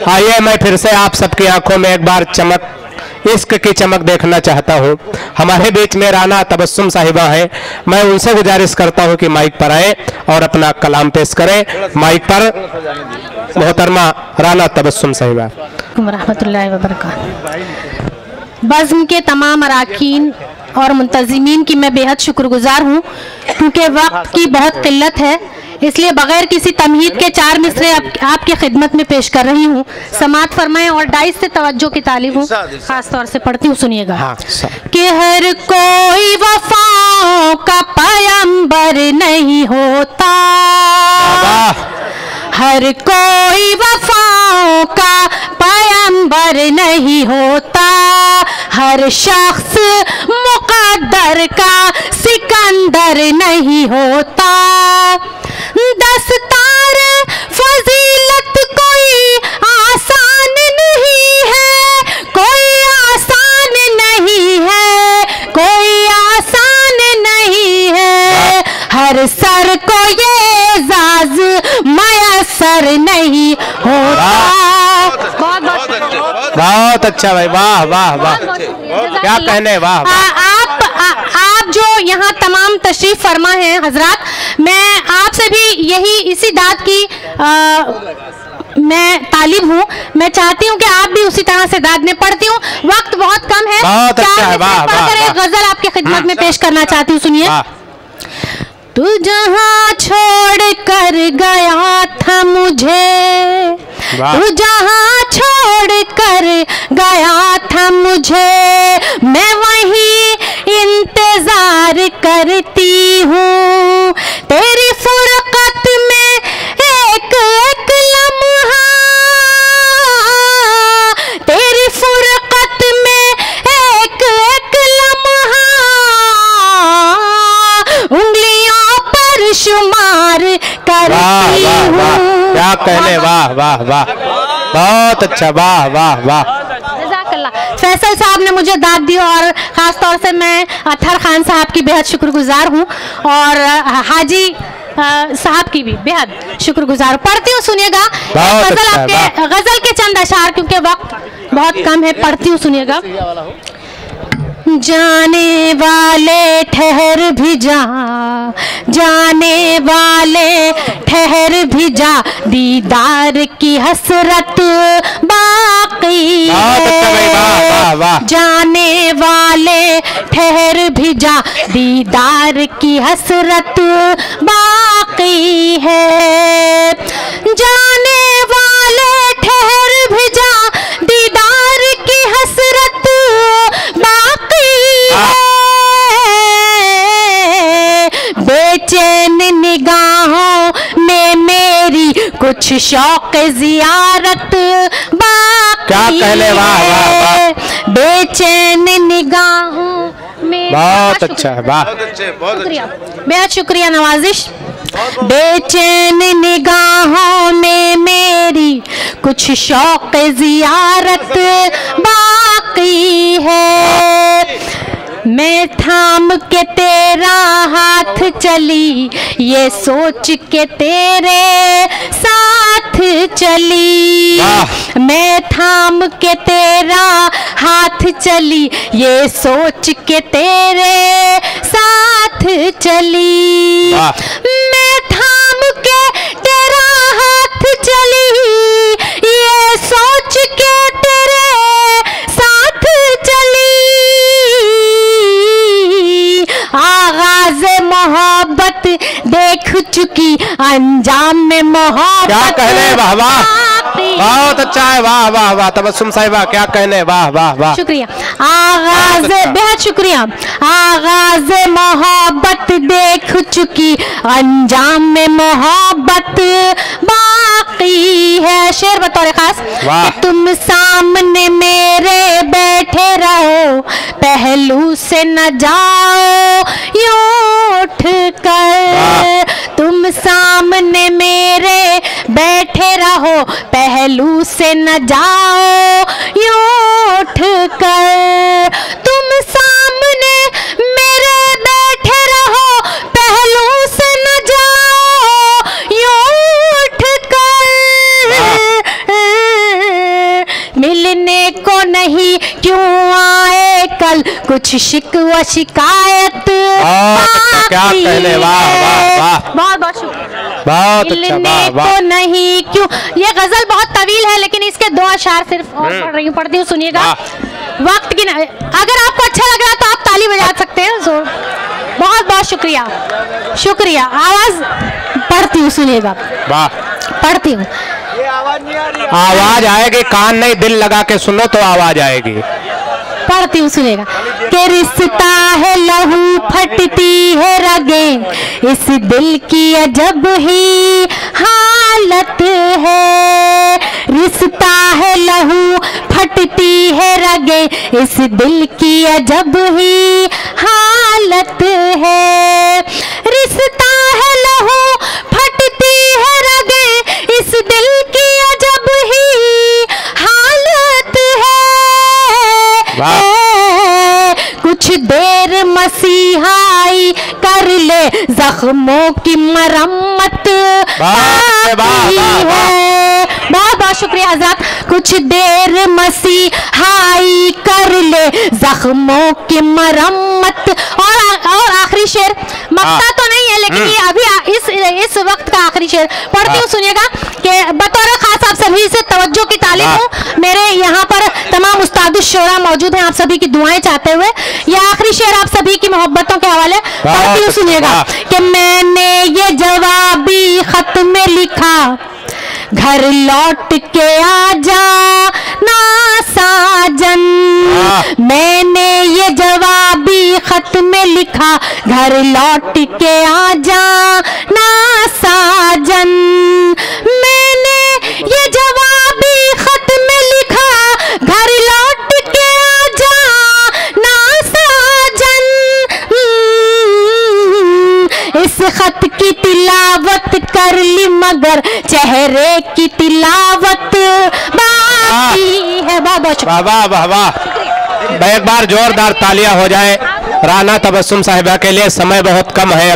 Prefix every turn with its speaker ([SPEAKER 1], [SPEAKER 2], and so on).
[SPEAKER 1] आइए मैं फिर से आप सबकी आंखों में एक बार चमक, इश्क की चमक देखना चाहता हूँ। हमारे बीच में राना तबस्सुम साहिबा है, मैं उनसे गुजारिश करता हूँ कि माइक पर आए और अपना कलाम पेश करें। माइक पर मोहतरमा राना तबस्सुम साहिबा।
[SPEAKER 2] रहमतुल्लाहि व बरकातहू। बज़्म के तमाम अराकीन और मुंतज़िमीन की मैं बेहद शुक्रगुजार हूँ, क्योंकि वक्त की बहुत किल्लत है, इसलिए बगैर किसी तमहीद के 4 मिसरे आपकी खिदमत में पेश कर रही हूँ। समात फरमाएं और डाइस से तवज्जो की तालीब हूँ, खास तौर से पढ़ती हूँ, सुनिएगा। कि हर कोई वफाओं का पैगंबर नहीं होता, हर कोई वफाओं का पैगंबर नहीं होता, हर शख्स मुक़द्दर का सिकंदर नहीं होता। दस्तार फजीलत कोई आसान नहीं है, कोई आसान नहीं है, कोई आसान नहीं है, हर सर को ये एजाज मयसर नहीं होता।
[SPEAKER 1] बहुत अच्छा भाई, वाह वाह वाह, क्या कहने, वाह।
[SPEAKER 2] आप जो यहाँ तमाम तशरीफ फरमा हैं हजरात, मैं आपसे भी यही इसी दाद की मैं तालिब हूँ। मैं चाहती हूँ कि आप भी उसी तरह से दाद में पढ़ती हूँ। वक्त बहुत कम है,
[SPEAKER 1] बहुत अच्छा है, वाह वाह।
[SPEAKER 2] एक गजल आपकी खिदमत में पेश करना चाहती हूँ, सुनिए। तू जहाँ छोड़ कर गया था मुझे, तू जहाँ छोड़ कर गया था मुझे, मैं वहीं इंतजार करती हूँ। तेरी फुरकत में एक एक लम्हा, तेरी फुरकत में एक एक लम्हा, उंगलियों पर शुमार करती हूँ।
[SPEAKER 1] क्या कहने, वाह वाह वाह, बहुत अच्छा, वाह वाह वाह।
[SPEAKER 2] फैसल साहब ने मुझे दाद दी और ख़ास तौर से मैं अत्हर खान साहब की बेहद शुक्रगुजार हूँ, और हाजी साहब की भी बेहद शुक्रगुजार हूँ। पढ़ती हूँ, सुनिएगा। गजल के चंद अशार, क्योंकि वक्त बहुत कम है, पढ़ती हूँ, सुनिएगा। जाने वाले ठहर भी जा, जाने वाले ठहर भी जा, दीदार की हसरत बाकी है। जाने वाले ठहर भी जा, दीदार की हसरत बाकी है। जाने वाले ठहर भी जा, दीदार की हसरत बाकी है। बेचैन निगाहों में मेरी कुछ शौक जियारत बाकी,
[SPEAKER 1] क्या कहने, वाह वाह वाह।
[SPEAKER 2] बेचैन निगाहों में,
[SPEAKER 1] बहुत अच्छा है, वाह,
[SPEAKER 2] शुक्रिया, बेहद शुक्रिया नवाजिश। बेचैन निगाहों में मेरी कुछ शौक जियारत बाकी है। मैं थाम के तेरा हाथ चली, ये सोच के तेरे साथ चली। मैं थाम के तेरा हाथ चली, ये सोच के तेरे साथ चली। मैं थाम के तेरा हाथ चली, ये सोच के तेरे साथ चली। आगाज़ मोहब्बत देख चुकी, अंजाम में मोहब्बत।
[SPEAKER 1] क्या कहने, वाह वाह, बहुत अच्छा है, वाह वाह वाह। तबस्सुम साहिबा, क्या कहने, वाह वाह वाह,
[SPEAKER 2] शुक्रिया। आगाज़, बेहद शुक्रिया। आगाज़ मोहब्बत देख चुकी, अंजाम में मोहब्बत बाकी है। शेर बतौर खास। तुम सामने मेरे बैठे रहो, पहलू से न जाओ यूं उठ कर। तुम सामने मेरे बैठे रहो, पहलू से न जाओ यूं उठ कर। तुम सामने मेरे बैठे रहो, पहलू से न जाओ यूं उठ कर। कुछ शिकवा शिकायत
[SPEAKER 1] क्या कहने, वाह वाह वाह,
[SPEAKER 2] बहुत बहुत शुक्रिया।
[SPEAKER 1] बहुत अच्छा, वाह वाह।
[SPEAKER 2] को नहीं क्यों, ये गजल बहुत तवील है लेकिन इसके 2 अशार सिर्फ और पढ़ती हूँ, सुनिएगा। वक्त की अगर आपको अच्छा लग रहा है तो आप ताली बजा सकते हैं जोर। बहुत बहुत शुक्रिया, शुक्रिया। आवाज पढ़ती हूँ, सुनिएगा।
[SPEAKER 1] वाह,
[SPEAKER 2] पढ़ती हूँ।
[SPEAKER 1] आवाज आएगी, कान नहीं दिल लगा के सुनो तो आवाज आएगी।
[SPEAKER 2] पढ़ती हूँ, सुनिएगा। कि रिश्ता है लहू फटती है रगे, इस दिल की अजब ही हालत है। रिश्ता है लहू फटती है रगे, इस दिल की अजब ही हालत है। रिश्ता है लहू फटती है रगे, इस दिल की अजब ही हालत है। कुछ देर मसीहाई कर ले, जख्मों की मरम्मत बाकी है। बहुत बहुत शुक्रिया हज़रात। कुछ देर मसीहाई कर ले, जख्मों की मरम्मत। और आखिरी शेर, मक्ता तो नहीं है लेकिन ये अभी इस वक्त का आखिरी शेर पढ़ती हूँ, सुनिएगा। कि बतौर खास आप सभी से तवज्जो की तालीम हूँ, मेरे यहाँ पर तमाम उस्ताद शोरा मौजूद हैं, आप सभी की दुआएं चाहते हुए ये आखिरी शेर आप सभी की मोहब्बतों के हवाले पढ़ती हूँ, सुनिएगा। कि मैंने ये जवाबी खत में लिखा, घर लौट के आ जा ना साजन। मैंने ये जवाबी खत में लिखा, घर लौट के आ जा ना साजन। मैंने ये जवाबी खत में लिखा, घर लौट के आ जा ना साजन। इस खत की तिलावत कर ली मगर चेहरे की तिलावत बाकी है।
[SPEAKER 1] वाह वाह वाह वाह। एक बार जोरदार तालियां हो जाए राना तबस्सुम साहिबा के लिए। समय बहुत कम है।